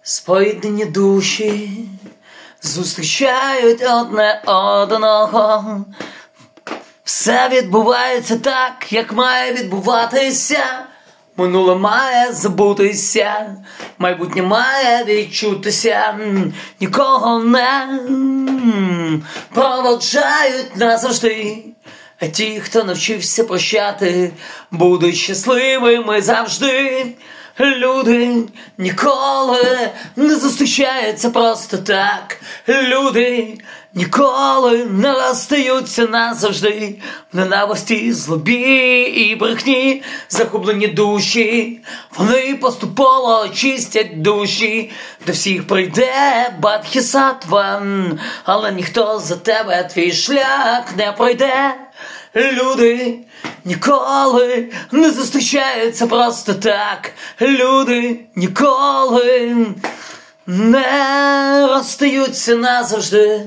Споріднені душі зустрічають одне одного. Все відбувається так, як має відбуватися. Минуле має забутися, майбутнє має відчутися. Нікого не проводжають назавжди. А ті, хто навчився прощати, будуть щасливими завжди. Люди ніколи не зустрічаються просто так. Люди ніколи не розстаються назавжди. В ненависті, злобі і брехні загублені душі. Вони поступово очистять душі. До всіх прийде Бодхісаттва, але ніхто за тебе твій шлях не пройде. Люди ніколи не зустрічаються просто так. Люди ніколи не розстаються назавжди.